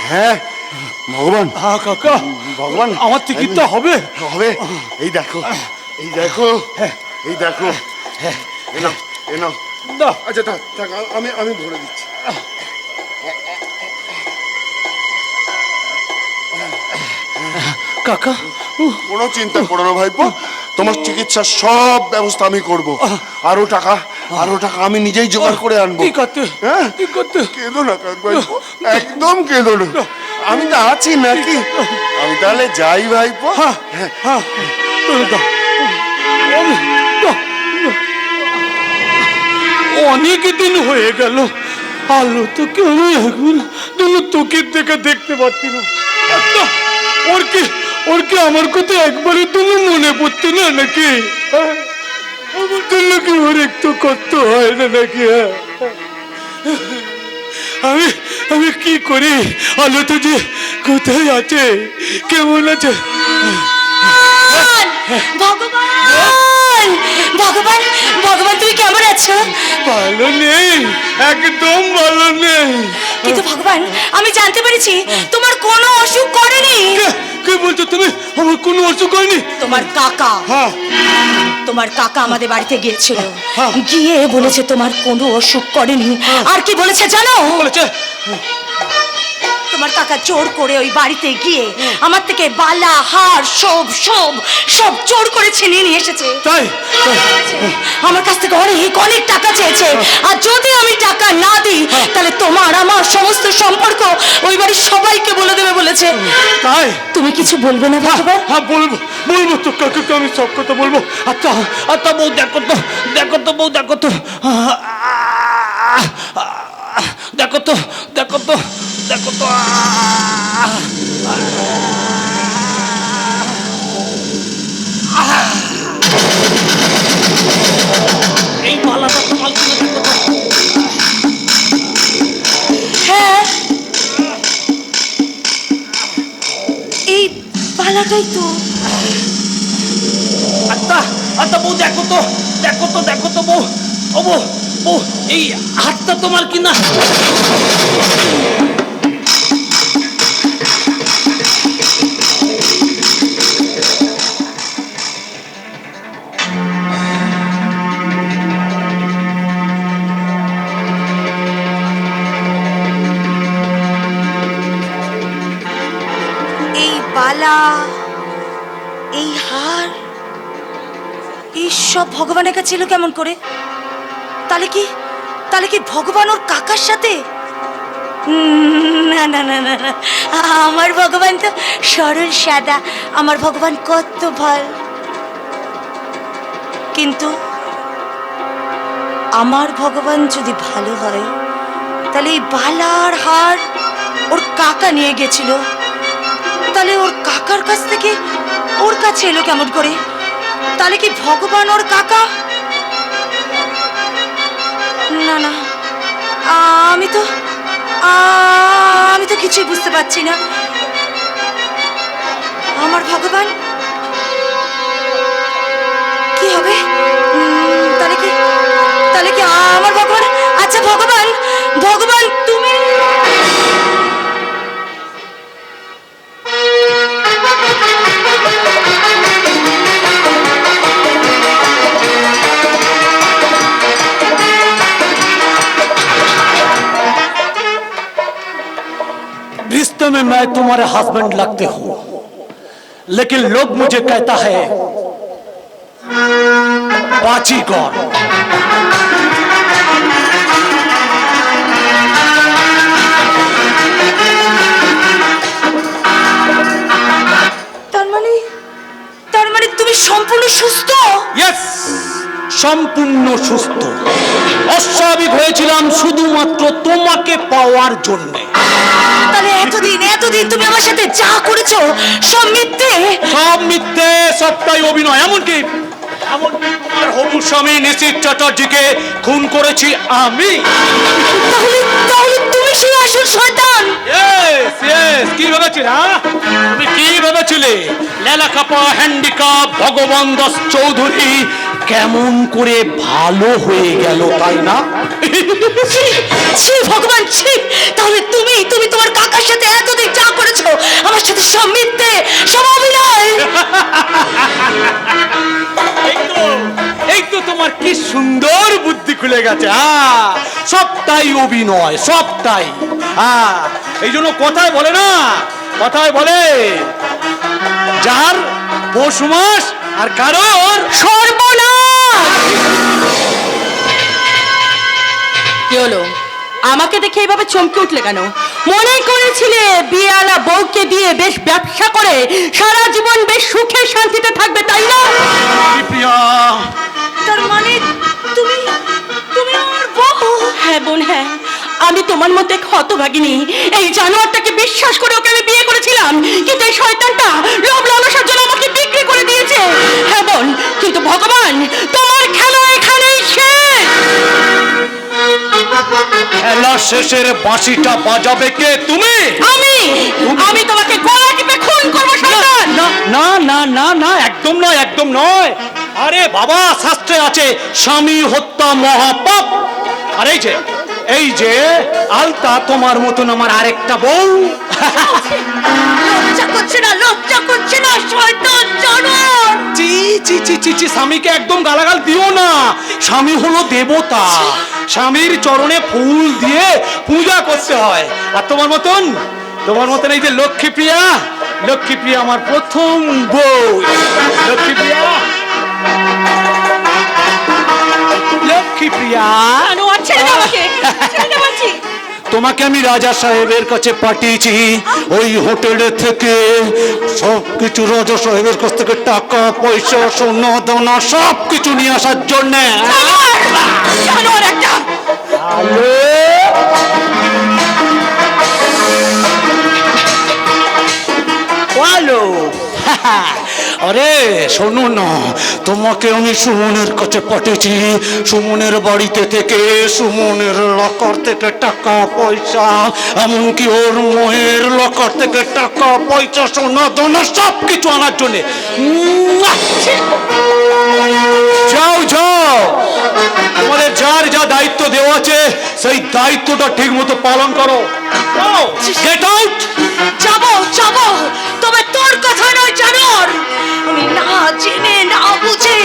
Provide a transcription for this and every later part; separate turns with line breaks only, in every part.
হ্যাঁ ভগবান,
হ্যাঁ কাকা,
ভগবান
আমার টিকিটটা হবে?
হবে। এই দেখো, এই দেখো, এই দেখো, এ নাও, এ নাও।
দাও।
আচ্ছা থাক থাক, আমি আমি ভরে দিচ্ছি।
কাকা,
কোনো চিন্তা করো না ভাইপো, তোমার চিকিৎসার সব ব্যবস্থা আমি করব। আরো টাকা আমি নিজেই জোগাড় করে আনবো।
কি করতে?
হ্যাঁ
কি করতে?
কেঁদো না কাক ভাইপো, একদম কেঁদো না, আমি তো আছি নাকি। আমি তাহলে যাই ভাইপো।
হ্যাঁ হ্যাঁ, দাও। অনেক দিন হয়ে গেল, আলো তো কেউ এখন তোকে দেখতে পাচ্ছি না। ওর কি আমার কথা একবারে তুমি মনে পড়তে না নাকি? আমার জন্য কি ওর একটু কষ্ট হয় না নাকি? আমি আমি কি করি? আলো তো যে কোথায় আছে, কেমন আছে?
ভগবান ভগবান ভগবান, তুমি কেমন আছো?
ভালো নেই, একদম ভালো নেই।
কিন্তু ভগবান, আমি জানতে পেরেছি তোমার কোনো অসুখ করেনি।
কে বলছো তুমি? আমার কোনো অসুখ হয়নি।
তোমার কাকা,
হ্যাঁ,
তোমার কাকা আমাদের বাড়িতে গিয়েছিল,
হ্যাঁ।
গিয়ে বলেছে তোমার কোনো অসুখ করেনি। আর কি বলেছে জানো?
বলেছে
তোমার কাকা জোর করে ওই বাড়িতে গিয়ে আমার থেকে বালা হার সব সব সব জোর করে ছিনিয়ে নিয়ে এসেছে।
তাই?
আমার কাছ থেকে অনেক অনেক টাকা চেয়েছে, আর যদি আমি টাকা না দিই তাহলে তোমার আমার সমস্ত সম্পর্ক ওই বাড়ির সবাইকে বলে দেবে বলেছে।
তাই?
তুমি কিছু বলবে না ভগবান?
হ্যাঁ বলবো, বলবো তো কাকাকে, আমি সব কথা বলবো। আচ্ছা আচ্ছা বউ, দেখো তো, দেখো তো বউ, দেখো তো, দেখো তো, দেখো তো, দেখো তো। এই মালাটা তোমার জন্য, দেখো তো।
হ্যাঁ, এই পালাটাই তো।
আচ্ছা আচ্ছা বউ, দেখো তো, দেখো তো, দেখো তো বউ, ও বউ, বউ, এই হাতটা তোমার কিনা?
এই বালা, এই হার, এই সব ভগবানের কাছে ছিল কেমন করে? তাহলে কি ভগবান ওর কাকার সাথে? না না না না না, আমার ভগবান তো সরল সাদা, আমার ভগবান কত ভালো। কিন্তু আমার ভগবান যদি ভালো হয় তাহলে এই বালার হার ওর কাকা নিয়ে গেছিল, তাহলে ওর কাকার কাছ থেকে ওর কাছে এলো কেমন করে? তাহলে কি ভগবান ওর কাকা? না না, আমি তো কিছুই বুঝতে পারছি না। আমার ভগবান কি হবে? তাহলে কি আমার ভগবান? আচ্ছা ভগবান, ভগবান তুমি
रिश्ते में मैं तुम्हारे हस्बैंड लगते हूँ, लेकिन लोग मुझे कहता है बाजीगर।
তার মানে তুমি সম্পূর্ণ সুস্থ?
यस, সম্পূর্ণ সুস্থ। অস্বাভাবিক হয়েছিলাম শুধুমাত্র তোমাকে পাওয়ার জন্য।
তাহলে এতদিন তুমি আমার সাথে যা করেছো সব মিথ্যে?
সব মিথ্যে, সবটাই অভিনয়। এমনকি তোমার হবু স্বামী নিশিত চ্যাটার্জিকে খুন করেছি আমি।
তাহলে তুমি সেই আসল শয়তান?
ইয়েস ইয়েস, কি ভেবেছিলে? তুমি কি ভেবেছিলে লেলা কাপা হ্যান্ডিক্যাপ ভগবান দাস চৌধুরী কেমন করে ভালো হয়ে গেল, তাই না?
ছি ভগবান, ছি! তাহলে তুমি তোমার কাকার সাথে এতদিন সব মিথ্যে, সব অভিনয়।
এই তো তোমার কি সুন্দর বুদ্ধি খুলে গেছে। সবটাই অভিনয়, সবটাই। এই জন্য কথায় বলে না, কথায় বলে যার পৌষ মাস আর কারোর
সর্বনাশ। কি হলো, আমাকে দেখে এইভাবে চমকে উঠলে কেন? মনে করেছিলে বিয়ালা বউকে দিয়ে বেশ ব্যবসা করে সারা জীবন বেশ সুখে শান্তিতে থাকবে, তাই না?
প্রিয়া,
তার মানে তুমি তুমি আমার বউ? হ্যাঁ বোন, হ্যাঁ। আমি তোমার মধ্যে হতভাগিনী। এই জানোয়ারটাকে বিশ্বাস করে ওকে আমি বিয়ে করেছিলাম, কিন্তু এই শয়তানটা লোভ লালসার জন্য আমাকে বিক্রি করে দিয়েছে। হ্যাঁ বোন, কিন্তু ভগবান, তোমার খেলা এখানেই শেষ।
খেলা শেষের বাঁশিটা বাজাবে কে? তুমি?
আমি তোমাকে গলা টিপে খুন করবো শয়তান।
না না না না না, একদম নয়, একদম নয়। আরে বাবা, শাস্ত্রে আছে স্বামী হত্যা মহাপাপ। আর এই যে আলতা তোমার মতন আমার আরেকটা বউ।
লজ্জা করছে না, লজ্জা করছে না, শয়তান জানোয়ার।
চি চি চি চি চি, স্বামীকে একদম গালাগাল দিও না। স্বামী হলো দেবতা, স্বামীর চরণে ফুল দিয়ে পূজা করতে হয়। আর তোমার মতন এই যে লক্ষ্মীপ্রিয়া, লক্ষ্মীপ্রিয়া আমার প্রথম বউ। লক্ষ্মীপ্রিয়া, লক্ষ্মীপ্রিয়া, তোমাকে আমি রাজা সাহেবের কাছে পাঠিয়েছি। ওই হোটেলে থেকে সবকিছু রাজা সাহেবের কাছ থেকে টাকা পয়সা সোনা দানা সবকিছু নিয়ে আসার জন্য। আরে শোনো না, তোমাকে আমি সুমনের কাছে পাঠিয়েছি। সুমনের বাড়িতে থেকে, সুমনের লকার থেকে টাকা পয়সা, এমনকি ওর মোহের লকার থেকে টাকা পয়সা সোনা দানা সবকিছু আনার জন্যে। যাও যাও, তোমাদের যার যা দায়িত্ব দেওয়া আছে সেই দায়িত্বটা ঠিক মতো পালন করো। Get out.
যাবো যাবো, তবে তোর কথা নয় জানোয়ার। আমি না জেনে না বুঝে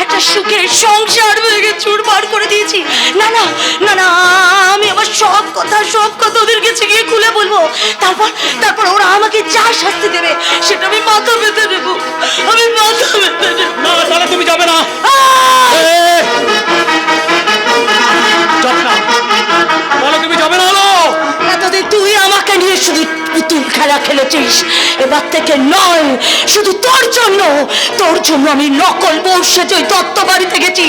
একটা সুখের সংসার ভেঙে চুরমার করে দিয়েছি। না না না না, আমি আমার সব কথা ওদের কাছে গিয়ে খুলে বলবো। তারপর ওরা আমাকে যা শাস্তি দেবে সেটা আমি মাথা পেতে দেবো। আমি মাথা পেতে দেবো।
না, তাহলে তুমি যাবে না। তুমি যাবে না।
এতদিন তুই আমাকে নিয়ে শুধু পুতুল খেলা খেলেছিস, এবার থেকে নয়, শুধু তোর জন্য আমি নকল বউ সেজে ওই দত্ত বাড়িতে গেছি।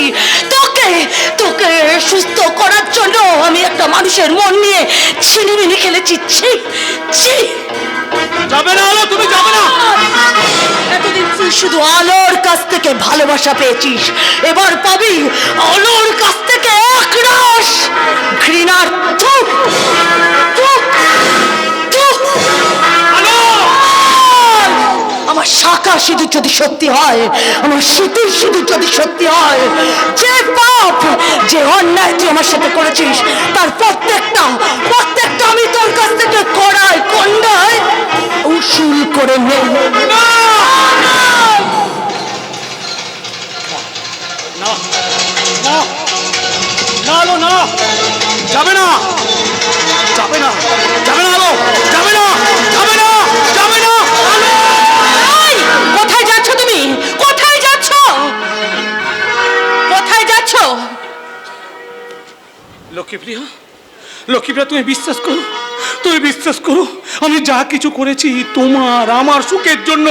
তোকে সুস্থ করার জন্য আমি একটা মানুষের মন নিয়ে ছিনিমিনি খেলেছি।
যাবে না আলো, তুমি যাবে না।
এতদিন তুই শুধু আলোর কাছ থেকে ভালোবাসা পেয়েছিস, এবার পাবি আলোর কাছ থেকে একরাশ ঘৃণার থুক। আমার শাখা সিঁদুর যদি সত্যি হয়, আমার সিঁদুর যদি সত্যি হয়, যে পাপ, যে অন্যায় তুই আমার সাথে করেছিস, তার প্রত্যেকটা আমি তোর কাছ থেকে কড়ায় কন্ডায় উসুল করে নেব।
না আলো, না, যাবে না, যাবে না, যাবে না আলো, যাবে না, যাবে না, যাবে না আলো।
কোথায় যাচ্ছ তুমি? কোথায় যাচ্ছ?
লক্ষ্মীপ্রিয়া, তুমি বিশ্বাস করো, আমি যা কিছু করেছি তোমার আমার সুখের জন্য,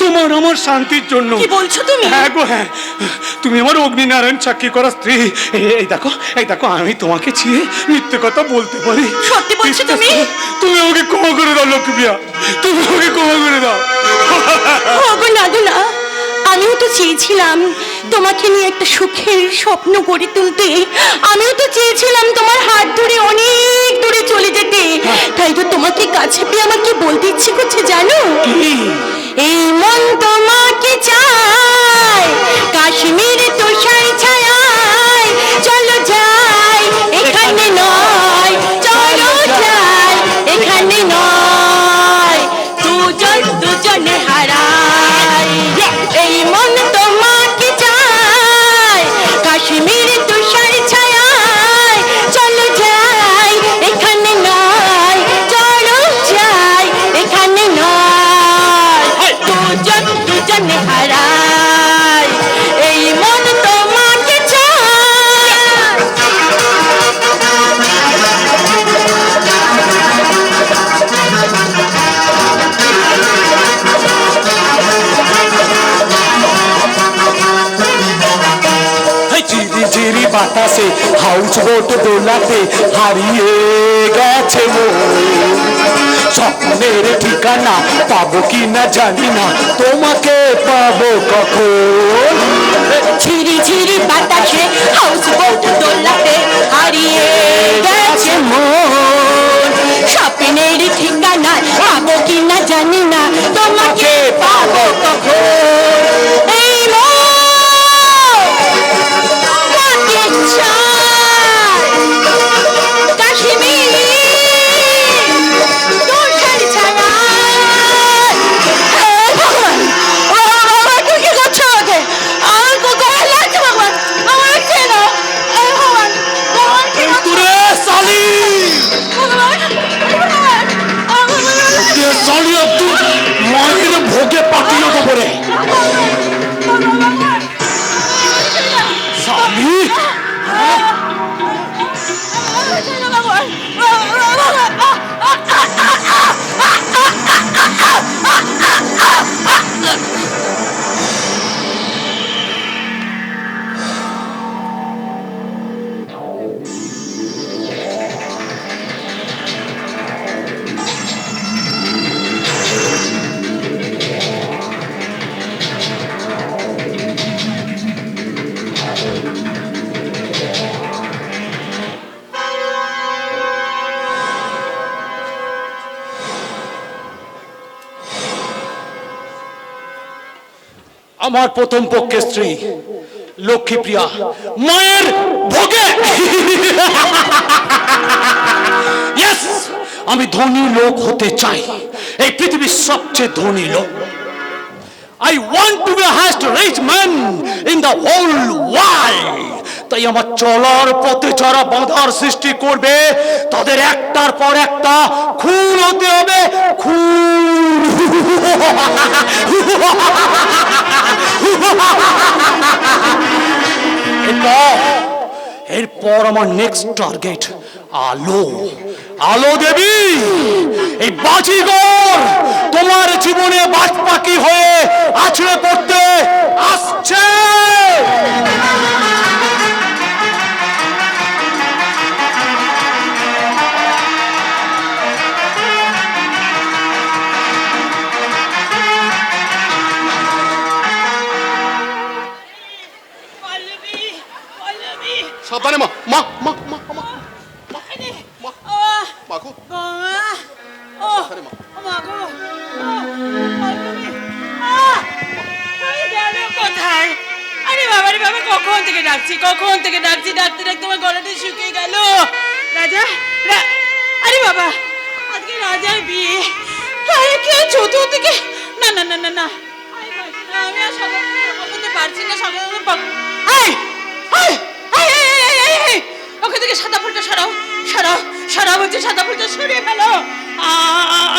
তোমার আমার শান্তির জন্য।
কি বলছো তুমি?
হ্যাঁ গো হ্যাঁ, তুমি আমার অগ্নিনারায়ণ সাক্ষী করা স্ত্রী। এই দেখো আমি তোমাকে ছিয়ে মিথ্যে কথা বলতে পারি।
সত্যি বলছো তুমি?
তুমি আমাকে ক্ষমা করে দাও লক্ষ্মীপ্রিয়া, তুমি আমাকে ক্ষমা করে দাও।
না, আমিও তো চেয়েছিলাম তোমাকে নিয়ে একটা সুখের স্বপ্ন গড়ে তুলতে। আমিও তো চেয়েছিলাম তোমার হাত ধরে অনেক দূরে চলে যেতে। তাই তো তোমাকে কাছে পেয়ে আমার কি বলতে ইচ্ছে করছে জানো? এই মন তোমাকে চায়, কাশ্মীর তুষার ছায়ায়, চলো যাই এখানে নয়, চলো যাই এখানে নয়, দুজন
সে হাউস বোট দোলাতে হারিয়ে গেছে মন। স্বপ্নের ঠিকানা পাবো কি না জানি না, তোমাকে পাবো কখন।
ঝিরি ঝিরি বাতাসে হাউস বোট দোলাতে হারিয়ে গেছে মন। স্বপ্নের ঠিকানা পাবো কি না জানি না, তোমাকে পাবো কখন। এই মন কাকে চায় কাশ্মীর তুষার ছায়ায়। হে ভগবান, ও বাবা, তুই কি করছো আমাকে? আমার গায়ে লাগছে ভগবান, আমার চেনো। হে ভগবান, ভগবান কি করছো?
তুরে সালি,
ভগবান, ভগবান,
তুই সালি আব্দুল মায়ের ভোগে পাঠিয়ে দেবো রে। সালি আমার প্রথম পক্ষের স্ত্রী লক্ষ্মীপ্রিয়া মায়ের ভোগে। Yes, আমি ধনী লোক হতে চাই, এই পৃথিবীর সবচেয়ে ধনী লোক। I want to be the highest rich man in the whole world. তাই আমার চলার পথে যারা বাধার সৃষ্টি করবে তাদের একটার পর একটা খুন হতে হবে, খুন। এরপর আমার নেক্সট টার্গেট আলো। আলো দেবী, এই বাজিগর তোমার জীবনে বাজ পাখি হয়ে আছড়ে পড়তে আসছে। সাবধানে মা, মা মা মা মা মা গো, সাবধানে মা।
কোথায়? আরে বাবা রে বাবা, কখন থেকে ডাকছি, কখন থেকে ডাকছি, ডাকতে ডাকতে আমার গলাটা শুকিয়ে গেল। রাজা, আরে বাবা, আজকে রাজার বিয়ে। আরে কে চতুর্থ থেকে? না না না না না, আমি আর সকাল করতে পারছি না। সকাল ওখান থেকে সাদা ফুলটা সরাও, সরাও, সরাও বলছে, সাদা ফুলটা সরিয়ে ফেলো।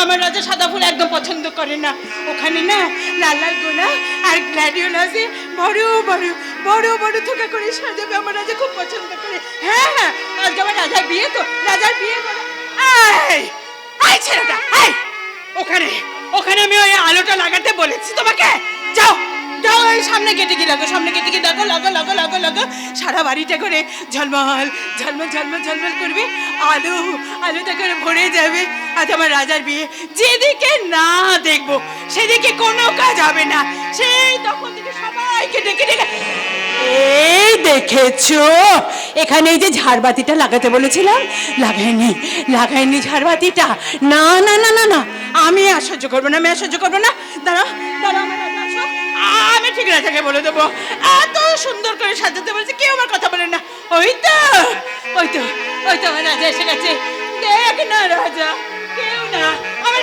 আমার রাজা সাদা ফুল একদম পছন্দ করে না। ওখানে না লাল লাল গোলাপ আর গ্ল্যাডিওলাসে বড় বড় বড় বড় থোকা করে সাজাবে। আমার রাজা খুব পছন্দ করে। হ্যাঁ হ্যাঁ, আজকে আমার রাজার বিয়ে, তো রাজার বিয়ে বলে। আয় ছেলেটা, আয় ওখানে, ওখানে আমি ওই আলোটা লাগাতে বলেছি তোমাকে। যাও যাও, ওই সামনে গেটে গিয়ে লাগো, সামনে গেটে গিয়ে লাগো লাগো লাগো লাগো লাগো। সারা বাড়িটা করে ঝলমল ঝলমল ঝলমল ঝলমল করবে, আলো আলোটা করে ভরে যাবে। আজ আমার রাজার বিয়ে, যেদিকে না দেখবো সেদিকে কোনো কাজ হবে না। সেই তখন থেকে সবাইকে ডেকে ডেকে, এই দেখেছো এখানে এই যে ঝাড়বাতিটা লাগাতে বলেছিলাম, লাগাইনি লাগাইনি ঝাড়বাতিটা। না না না না না, আমি আর সহ্য করবো না, আমি আর সহ্য করবো না। দাঁড়াও দাঁড়াও, আমার রাজা আসো, আমি ঠিক রাজাকে বলে দেবো। এত সুন্দর করে সাজাতে বলেছে, কেউ আমার কথা বলে না। ওই তো ওই তো ওই তো আমার রাজা এসে গেছে। দেখ না রাজা, কেউ না আমার।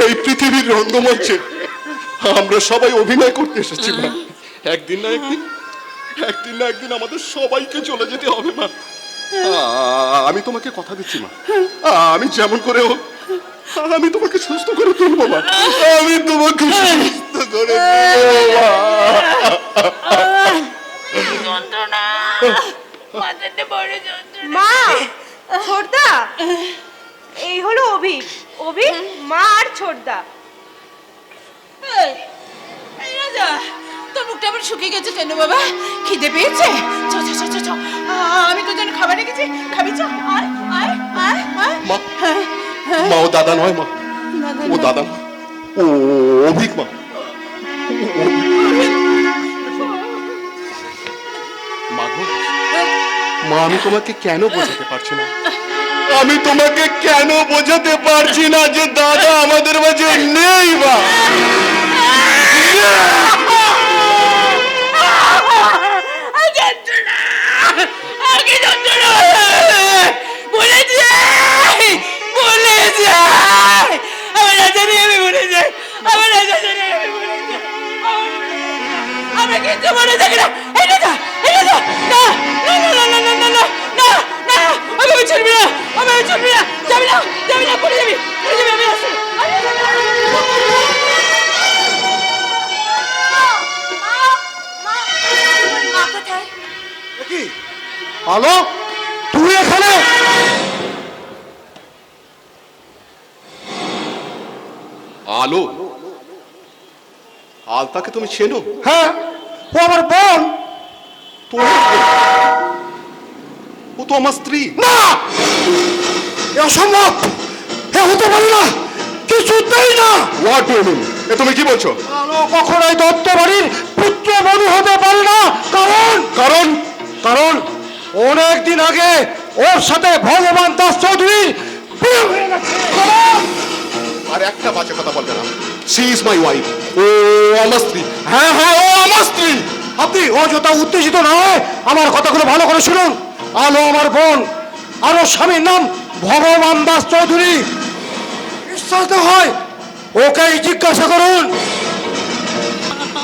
এই পৃথিবীর রঙ্গমঞ্চে আমরা সবাই অভিনয় করতে এসেছি মা। একদিন না একদিন, একদিন না একদিন আমাদের সবাইকে চলে যেতে হবে মা। আমি তোমাকে কথা দিচ্ছি মা, আমি যেমন করে হোক আমি তোমাকে সুস্থ করে তুলবো মা। আমি তোমাকে সুস্থ করে
মা,
ছোটদা, এই হলো অভিক। অভিক মা আর ছোটদা।
এই, এই রাজা, তোর মুখটা আবার শুকিয়ে গেছে কেন বাবা? খিদে পেয়েছে? চ চ চ চ চ, আমি তোর জন্য খাবার রেখেছি, খাবি চ? আয় আয় আয় আয়।
মা
হ্যাঁ, হ্যাঁ,
মা ও দাদা নয় মা,
দাদা
ও
না।
দাদা না। ও অভিক মা। মা গো, মা আমি তোমাকে কেন বোঝাতে পারছি না, আমি তোমাকে কেন বোঝাতে পারছি না যে দাদা আমাদের মাঝে নেই মা।
যন্ত্রণা, আগে যন্ত্রণা, বলে যাই, বলে যাই, আমার রাজা নিয়ে আমি বলে যাই, আমার রাজা নিয়ে আমি বলে যাই, আমরা কিন্তু মনে থাকি না। এই রাজা, এই রাজা, না না না না না না না না না, আমি চলবি না, আমি চলবি না, যাবি না, যাবি না, পড়ে যাবি, পড়ে যাবি, আমি আসছি।
মা কোথায়?
হ্যালো, তুই এখানে?
আলো, আলতাকে তুমি চেনো?
হ্যাঁ, ও আমার বোন।
তোমার বোন? ও তো আমার স্ত্রী।
না, এ অসম্ভব, এ হতে পারে না, কিছুতেই না।
What do you mean? এ তুমি কি বলছো?
আলো কখনোই দত্ত বাড়ির পুত্র বধূ হতে পারে না। কারণ
কারণ
কারণ অনেক দিন আগে ওর সাথে ভগবান দাস চৌধুরী বিয়ে হয়ে গেছে।
আর একটা বাজে কথা বলবে না। She is my wife. ও আমার স্ত্রী।
হ্যাঁ হ্যাঁ, ও আমার স্ত্রী। আপনি অযথা উত্তেজিত না হয়ে আমার কথাগুলো ভালো করে শুনুন। আলো আমার বোন, আর ওর স্বামীর নাম ভগবান দাস চৌধুরী। বিশ্বাস না হয় ওকেই জিজ্ঞাসা করুন।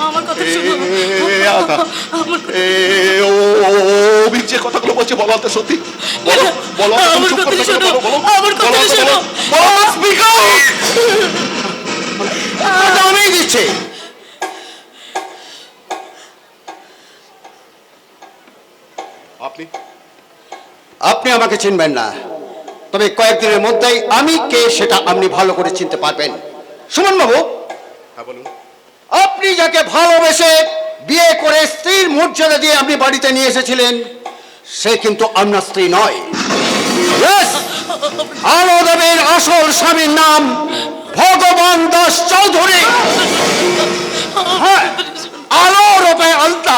আমার কথা
এ,
শুনো।
আলতা, এ, ও অভিক যে কথাগুলো বলছে বলো আলতা সত্যি? বলো বলো আলতা, তুমি
আমার
চুপ
কথা
করে থাকো না,
শোনো,
বলো, বলো,
আমার কথা
বলো, আলতা,
শোনো।
বলো, বলো, speak out!
আমি দিচ্ছি।
আপনি
আপনি আমাকে চিনবেন না, তবে কয়েকদিনের মধ্যেই আমি কে সেটা আপনি ভালো করে চিনতে পারবেন। সুমন বাবু,
হ্যাঁ বলুন।
আপনি যাকে ভালোবেসে বিয়ে করে স্ত্রীর মর্যাদা দিয়ে আপনি বাড়িতে নিয়ে এসেছিলেন, সে কিন্তু আপনার স্ত্রী নয়। Yes! আলো দেবীর আসল স্বামীর নাম ভগবান দাস চৌধুরী। হ্যাঁ, আলো রূপে আলতা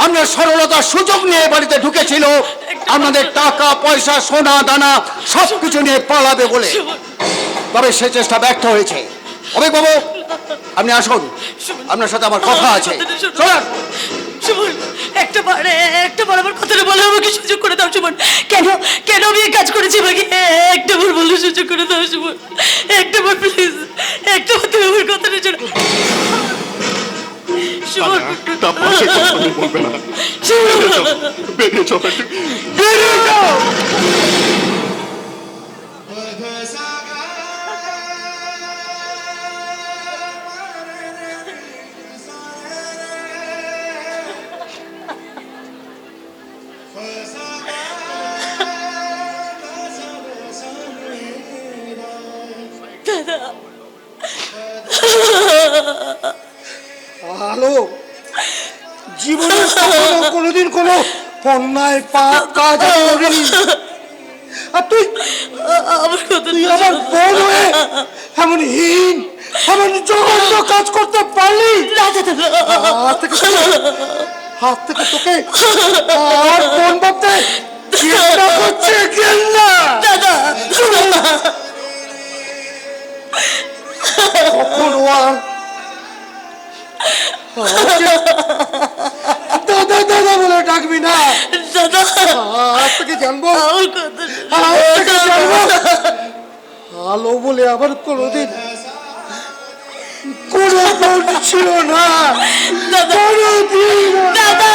আপনার সরলতার সুযোগ নিয়ে বাড়িতে ঢুকেছিল আমাদের টাকা পয়সা সোনা দানা সবকিছু নিয়ে পালাবে বলে, তবে সে চেষ্টা ব্যর্থ হয়েছে। অভিক বাবু, আপনি আসুন, আপনার সাথে আমার কথা আছে। চলুন।
সুমন, একটা বার আমার কথাটা বলে আমাকে সুযোগ করে দাও সুমন। কেন কেন আমি এই কাজ করেছি আমাকে একটা বার বলে সুযোগ করে দাও সুমন। একটা বার প্লিজ, একটা বার তুমি আমার কথাটা শোনো সুমন।
একটা পাশে কথা তুমি বলবে না।
সুমন,
বেরিয়ে চলো একটু।
বেরিয়ে যাও। আলো, জীবনে কখনো কোনোদিন কোনো অন্যায় পাপ কাজ আমি করিনি। আর তুই
আমার কথা
তুই আমার বোন হয়ে এমন হীন, এমন জঘন্য কাজ করতে পারলি? হাত থেকে তোকে আর বোন ভাবতে ঘৃণা করছে, ঘৃণা।
দাদা,
কখনো আর দাদা দাদা বলে ডাকবি না।
দাদা,
আজ থেকে জানবো,
আমার কথা
আজ থেকে জানবো আলো বলে আবার কোনোদিন কোনো বোন ছিল না। কোনোদিন না।
দাদা,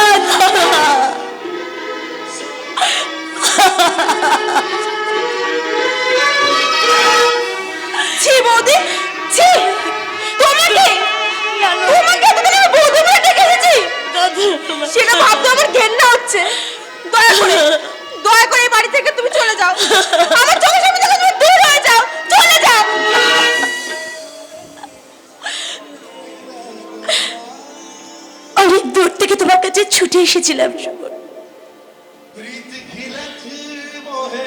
ছি বৌদি, ছি। তোমাকে এতদিন আমি বৌদি বলে ডেকে এসেছি, সেটা ভাবতে আমার ঘেন্না হচ্ছে। দয়া করে
বাড়ি থেকে তুমি চলে যাও, আমার চোখের সামনে থেকে তুমি দূর হয়ে যাও, চলে যাও।
অনেক দূর থেকে তোমার কাছে ছুটে এসেছিলাম শোভন।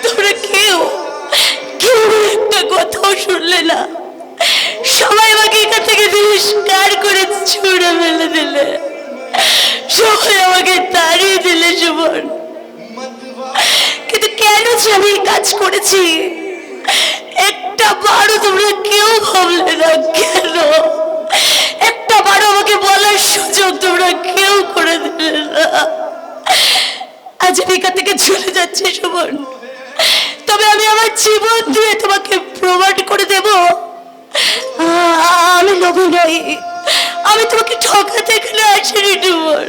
তোমরা কেউ কেউ একটা কথাও শুনলে না, সবাই আমাকে এখান থেকে তিরস্কার করে ছুঁড়ে ফেলে দিলে, সবাই আমাকে তাড়িয়ে দিলে শোভন। কিন্তু কেন যে আমি এই কাজ করেছি একটা বারও তোমরা কেউ ভাবলে না, কেন একটা বারও আমাকে বলার সুযোগ তোমরা কেউ করে দিলে না। আজ আমি এখান থেকে চলে যাচ্ছি শোভন, তবে আমি আমার জীবন দিয়ে তোমাকে প্রমাণ করে দেব আমি লোভী নই, আমি তোমাকে ঠকাতে এখানে আসিনি শোভন।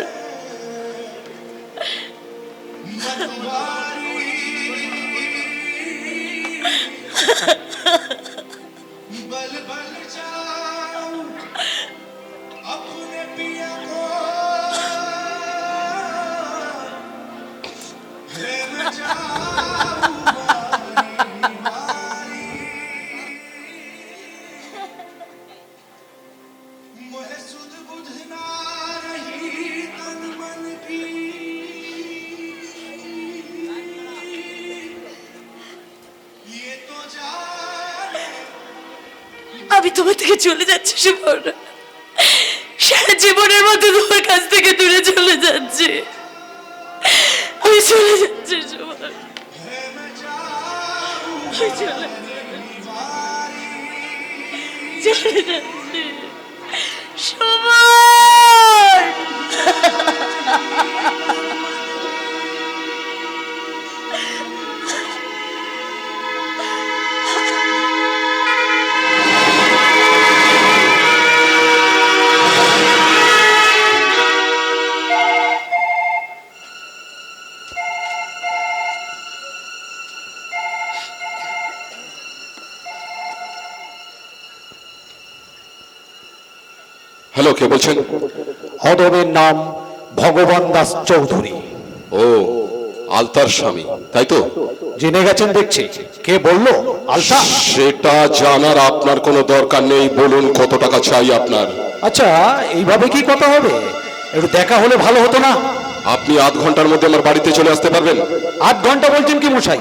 আমি তোমার থেকে চলে যাচ্ছি শোভন, সারা জীবনের মতো তোমার কাছ থেকে দূরে চলে যাচ্ছি, আমি চলে যাচ্ছি শোভন, আমি চলে যাচ্ছি শোভন।
হ্যালো, কে বলছেন?
অদবের নাম ভগবান দাস চৌধুরী।
ও, আলতার স্বামী, তাই তো?
জেনে গেছেন দেখছি। কে বললো আলতা?
সেটা জানার আপনার কোনো দরকার নেই। বলুন কত টাকা চাই আপনার?
আচ্ছা, এইভাবে কি কথা হবে? একটু দেখা হলে ভালো হতো না?
আপনি আধ ঘন্টার মধ্যে আমার বাড়িতে চলে আসতে পারবেন?
আধ ঘন্টা বলছেন কি মশাই?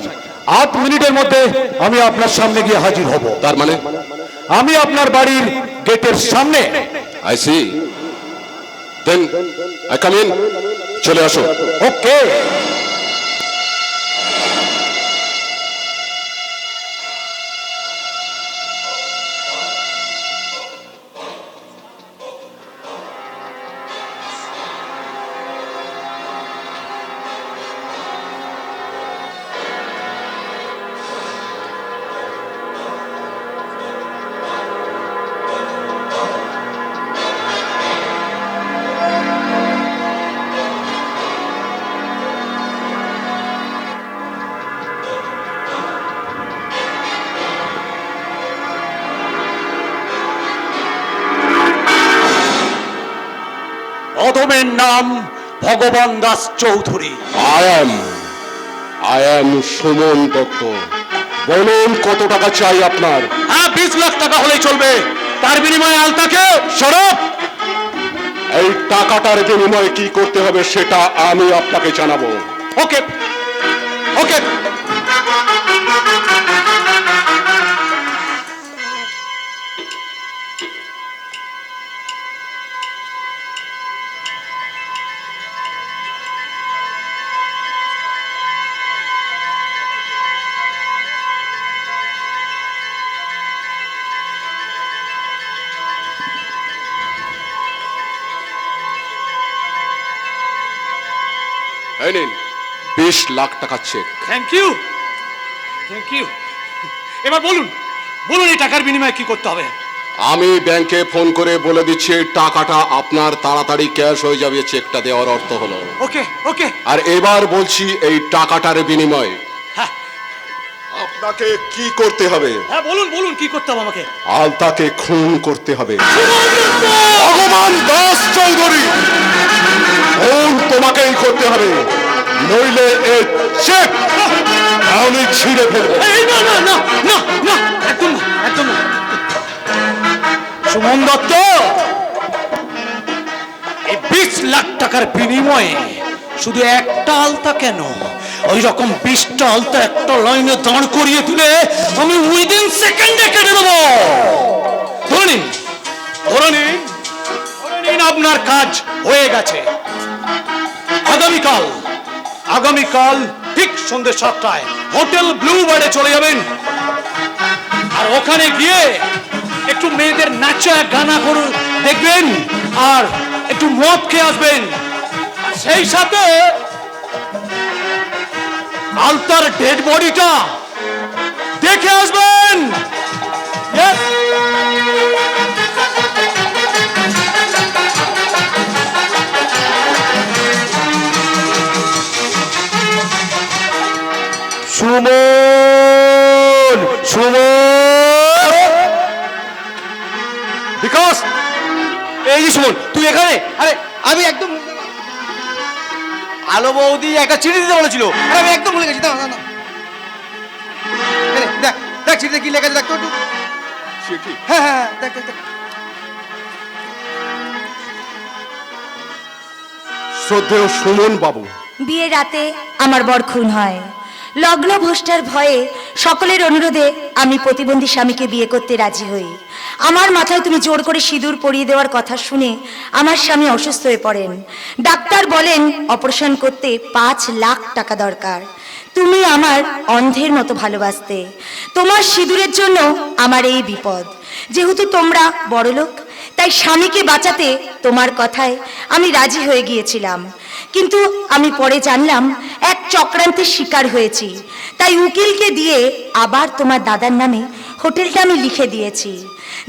8 মিনিটের মধ্যে আমি আপনার সামনে গিয়ে হাজির হব।
তার মানে?
আমি আপনার বাড়ির গেটের সামনে।
I see. Then I come in. চলে আসো।
ওকে। অদমের নাম ভগবান দাস চৌধুরী।
I am Suman Dutta. বলুন কত টাকা চাই আপনার?
20 লাখ টাকা হলেই চলবে। তার বিনিময়ে আলতাকে সরব।
এই টাকাটার বিনিময়ে কি করতে হবে সেটা আমি আপনাকে জানাবো।
ওকে ওকে।
এই নিন 20 লাখ টাকা cheque.
Thank you thank you. এবার বলুন বলুন এই টাকার বিনিময়ে কি করতে হবে?
আমি ব্যাংকে ফোন করে বলে দিচ্ছি এই টাকাটা আপনার তাড়াতাড়ি ক্যাশ হয়ে যাবে। চেকটা দেওয়ার অর্থ হলো।
ওকে ওকে।
আর এবার বলছি এই টাকাটার বিনিময়ে
হ্যাঁ
আপনাকে কি করতে হবে?
হ্যাঁ বলুন বলুন কি করতে হবে আমাকে?
আলতাকে খুন করতে হবে। ভগবান দাস চৌধুরী, খুন তোমাকেই করতে হবে, নইলে এই চেক আমি ছিঁড়ে ফেলবো।
এই না না না না না, একদম না, একদম না। সুমন দত্ত, এই 20 লাখ টাকার বিনিময়ে শুধু একটা আলতা কেন, ওই রকম 20টা আলতা একটা লাইনে দাঁড় করিয়ে দিলে আমি উইদিন সেকেন্ডে কেটে দেবো। ধরে নিন, ধরে নিন, ধরে নিন আপনার কাজ হয়ে গেছে। আগামীকাল, আগামীকাল ঠিক সন্ধ্যে 7টায় হোটেল ব্লু বার্ডে চলে যাবেন, আর ওখানে গিয়ে একটু মেয়েদের নাচা গানা করে দেখবেন, আর একটু মদ খেয়ে আসবেন। সেই সাথে আলতার ডেড বডিটা দেখে আসবেন। Yes? সুমন, সুমন, বিকাশ, এই যে সুমন, তুই এখানে?
আরে আমি একদম আলো বৌদি একটা চিঠি দিতে বলেছিল, আরে আমি একদম ভুলে গেছি। দাও দাও দাও। এই নে, দেখ দেখ চিঠিতে কি লেখা আছে, দেখ তো একটু।
চিঠি?
হ্যাঁ হ্যাঁ দেখ দেখ দেখ।
শ্রদ্ধেয় সুমন বাবু,
বিয়ের রাতে আমার বর খুন হয়। লগ্ন ভ্রষ্টার ভয়ে সকলের অনুরোধে আমি প্রতিবন্ধী স্বামীকে বিয়ে করতে রাজি হই। আমার মাথায় তুমি জোর করে সিঁদুর পরিয়ে দেওয়ার কথা শুনে আমার স্বামী অসুস্থ হয়ে পড়েন। ডাক্তার বলেন অপারেশন করতে 5 লাখ টাকা দরকার। তুমি আমার অন্ধের মতো ভালোবাসতে, তোমার সিঁদুরের জন্য আমার এই বিপদ। যেহেতু তোমরা বড়লোক, তাই স্বামীকে বাঁচাতে তোমার কথায় আমি রাজি হয়ে গিয়েছিলাম। কিন্তু আমি পরে জানলাম এক চক্রান্তের শিকার হয়েছি, তাই উকিলকে দিয়ে আবার তোমার দাদার নামে হোটেলটা আমি লিখে দিয়েছি।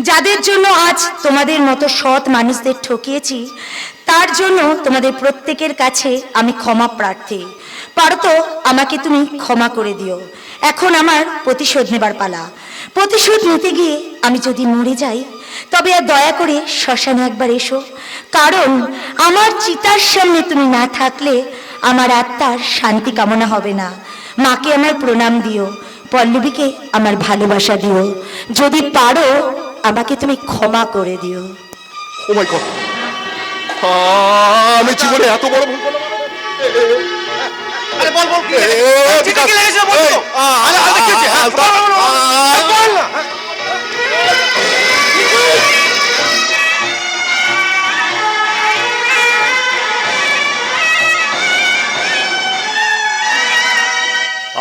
যাদের জন্য আজ তোমাদের মতো সৎ মানুষদের ঠকিয়েছি, তার জন্য তোমাদের প্রত্যেকের কাছে আমি ক্ষমা প্রার্থী। পারো তো আমাকে তুমি ক্ষমা করে দিও। এখন আমার প্রতিশোধ নেবার পালা। প্রতিশোধ নিতে গিয়ে আমি যদি মরে যাই, তবে আর দয়া করে শ্মশানে একবার এসো, কারণ আমার চিতার সামনে তুমি না থাকলে আমার আত্মার শান্তি কামনা হবে না। মাকে আমার প্রণাম দিও, পল্লবীকে আমার ভালোবাসা দিও। যদি পারো আমাকে তুমি ক্ষমা করে দিও।
ও মাই গড, আমি জীবনে এত বড় ভুল করলাম।
আরে বল বল কি
এ,
চিঠিতে কি লেখা ছিল বল তো।
আরে আরে কি হচ্ছে?
বল, বল, বল, বল, বল না।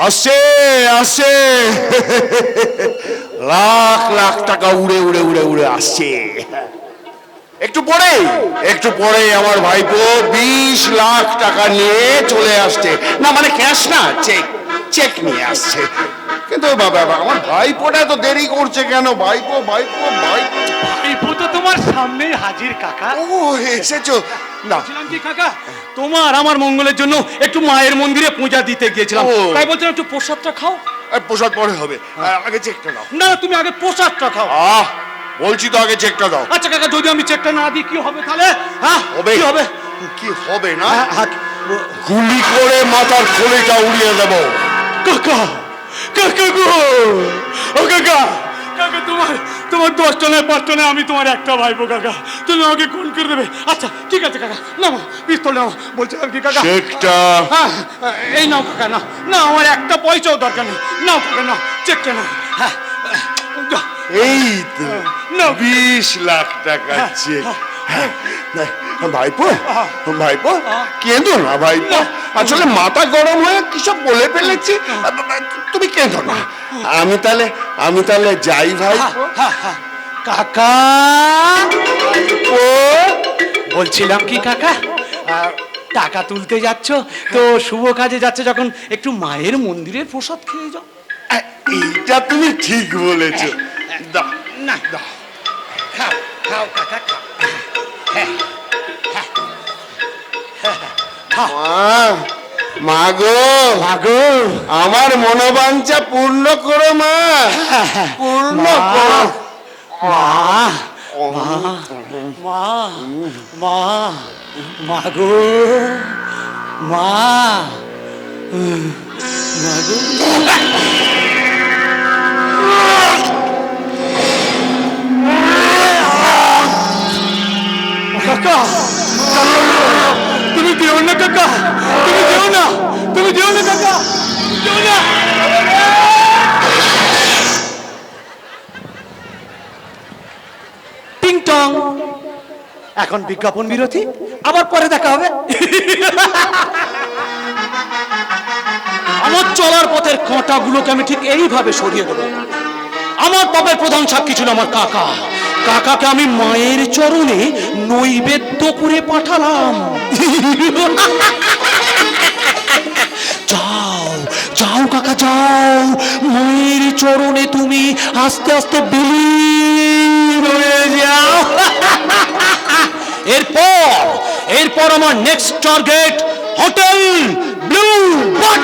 আসছে আসছে, লাখ লাখ টাকা উড়ে উড়ে উড়ে উড়ে আসছে। একটু পরে আমার ভাইপো 20 লাখ টাকা নিয়ে চলে আসছে। না মানে ক্যাশ না, চেক, চেক নিয়ে আসছে। কিন্তু বাবা, আমার ভাইপোটা এত দেরি করছে কেন? ভাইপো ভাইপো ভাইপো,
ভাইপো তো তোমার সামনেই হাজির কাকা।
ও এসেছো? না
বলছিলাম কি কাকা, তোমার আমার মঙ্গলের জন্য একটু মায়ের মন্দিরে পূজা দিতে গিয়েছিলাম,
ও।
তাই বলছিলাম একটু প্রসাদটা খাও।
আর প্রসাদ পরে হবে, আগে চেকটা দাও।
না তুমি আগে প্রসাদটা খাও।
বলছি তো আগে চেকটা দাও।
আচ্ছা কাকা, যদি আমি চেকটা না দিই কি হবে তাহলে? হ্যাঁ
হবে
কি হবে?
কি হবে না?
হ্যাঁ,
গুলি করে মাথার খোলিটা উড়িয়ে দেব।
কাকা, কাকা গো, ও কাকা, কাকা তোমার তোমার 10টা নয় 5টা নয়, আমি তোমার একটা ভাইপো কাকা, তুমি আমাকে খুন করে দেবে। আচ্ছা ঠিক আছে কাকা, নাও পিস্তল নাও। বলছিলাম কি কাকা,
চেকটা
হ্যাঁ এই নাও কাকা, না না আমার একটা পয়সাও দরকার নেই, নাও কাকা নাও, চেকটা নাও। হ্যাঁ
এই তো
নাও।
20 লাখ টাকা চেক। ভাইপো ভাইপো, কেঁদো না ভাইপো, আসলে মাথা গরম হয়ে কিসব বলে ফেলেছি। তুমি কেঁদো না, আমি তাহলে যাই ভাইপো।
কাকা, ও বলছিলাম কি কাকা, টাকা তুলতে যাচ্ছ তো শুভ কাজে যাচ্ছ যখন, একটু মায়ের মন্দিরের প্রসাদ খেয়ে যাও।
এইটা তুমি ঠিক বলেছো। দাও
না
দাও।
খাও খাও কাকা খাও।
মা গো, আমার মনোবাঞ্ছা পূর্ণ করো মা, পূর্ণ করো।
মা মা মা গো, মা কাকা তুমি দিও না কাকা, তুমি দিও না, তুমি দিও না কাকা, দিও না। টিং টং, এখন বিজ্ঞাপন বিরতি, আবার পরে দেখা হবে। আমার চলার পথের কাঁটাগুলোকে আমি ঠিক এইভাবে সরিয়ে দেবো। আমার পাপের প্রধান সাক্ষী ছিল আমার কাকা। কাকাকে আমি মায়ের চরণে নৈবেদ্য করে পাঠালাম। যাও যাও কাকা যাও, মায়ের চরণে তুমি আস্তে আস্তে বিলীন হয়ে যাও। এরপর আমার next target hotel blue but.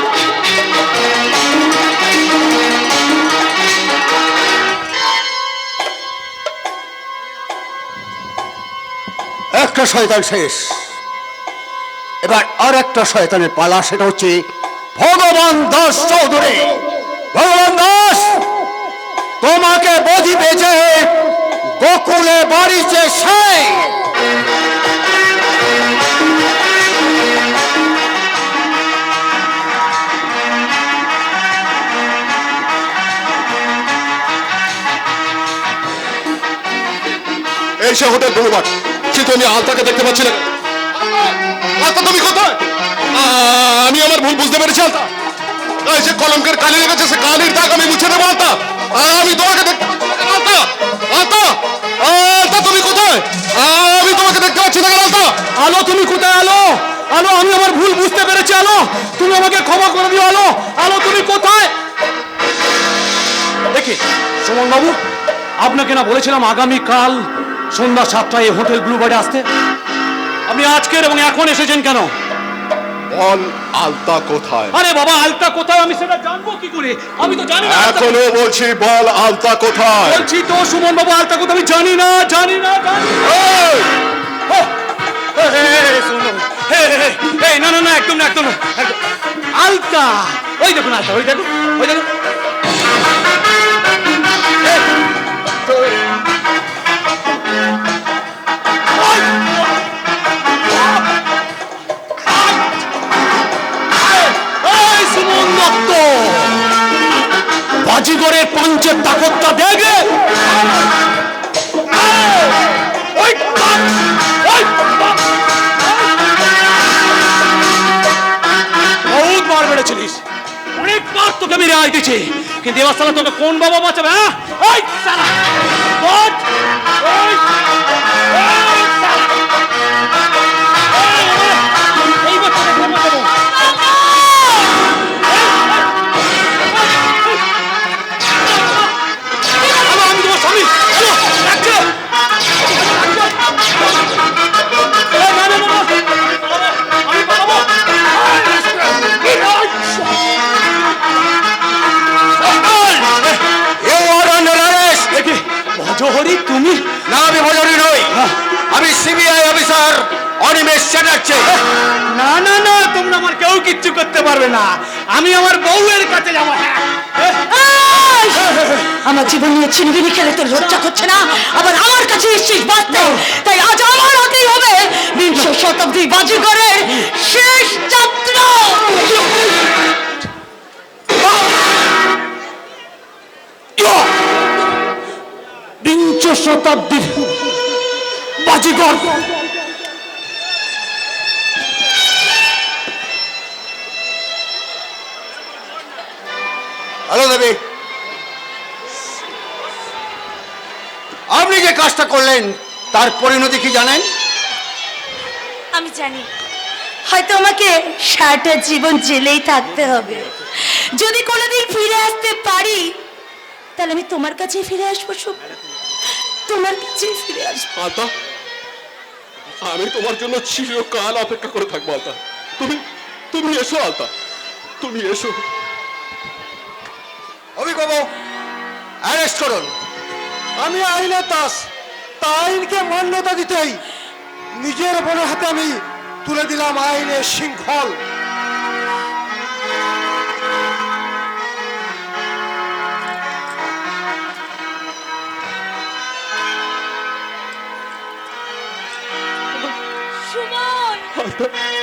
একটা শয়তান শেষ, এবার আর একটা শয়তানের পালা, সেটা হচ্ছে ভগবান দাস চৌধুরী। ভগবান দাস, তোমাকে বধি বেঁচে গোকুলে বাড়িতে সেই
এই সে হোটেল বহুবার, কিন্তু আমি আলতাকে দেখতে পাচ্ছি না। আলতা তুমি কোথায়? আমি আমার ভুল বুঝতে পেরেছি আলতা। এই যে কলঙ্কের কালি লেগেছে, সে কালির দাগ আমি মুছে দেবো আলতা। আমি তোমাকে দেখতে আলতা, আলতা, আলতা তুমি কোথায়? আমি তোমাকে দেখতে পাচ্ছি না আলতা।
আলো তুমি কোথায়? আলো, আলো আমি আমার ভুল বুঝতে পেরেছি। আলো তুমি আমাকে ক্ষমা করে দিও। আলো, আলো তুমি কোথায়? দেখি সুমন বাবু, আপনাকে না বলেছিলাম আগামীকাল সন্ধ্যা 7টায় হোটেল ব্লু বার্ডে আসতে? আপনি আজকের এবং এখন এসেছেন কেন?
বল আলতা কোথায়?
আরে বাবা, আলতা কোথায় আমি সেটা জানবো কি করে? আমি তো জানি না।
এখনো বলছি বল আলতা কোথায়?
বলছি তো সুমন বাবু, আলতা কোথায় আমি জানি না, জানি না, জানি না।
এই!
না না না, একদম না, একদম না, একদম। আলতা ওই দেখুন, আলতা ওই দেখুন, ওই দেখুন। সুমন দত্ত, বাজিগরের পাঞ্চের তাকতটা দেখে বহুতবার বেড়েছিলিস, অনেকবার তোকে আমি রেহাই দিচ্ছি, কিন্তু এবার সালা তোকে কোন বাবা বাঁচাবে? হ্যাঁ, ওই সালা ওই, ওই, ওই সালা। এইবার তোকে ক্ষমা দেবো। আমি তোমার স্বামী, রাখছে। না না না, আমি পালাবো। ভজহরি তুমি?
না, আমি ভজরি নই, আমি সিবিআই অফিসার অনিমেষ চ্যাটার্জি।
না না না, তোমরা আমার কেউ কিচ্ছু করতে পারবে না। আমি আমার বউয়ের কাছে যাবো।
আমার জীবন নিয়ে ছিনবিনি খেলে তোর লজ্জা করছে না? আবার আমার কাছে এসেছিস বাঁচতে, তাই আজ আমার হাতেই হবে বিংশ শতাব্দী বাজিগরের শেষ যাত্রা।
বিংশ শতাব্দীর বাজিগর।
হ্যালো দেবী, আপনি যে কাজটা করলেন তার পরিণতি কি জানেন?
আমি জানি, হয়তো আমাকে সারাটা জীবন জেলেই থাকতে হবে। যদি কোনোদিন ফিরে আসতে পারি, তাহলে আমি তোমার কাছেই ফিরে আসবো। তোমার কাছেই ফিরে আসবো।
আলতা, আমি তোমার জন্য চিরকাল অপেক্ষা করে থাকবো আলতা। তুমি তুমি এসো আলতা, তুমি এসো।
অভিজ্ঞ অ্যারেস্ট করুন।
আমি আইনের দাস, তা আইনকে মান্যতা দিতেই নিজের বোনের হাতে আমি তুলে দিলাম আইনের শৃঙ্খল।
রাস্তা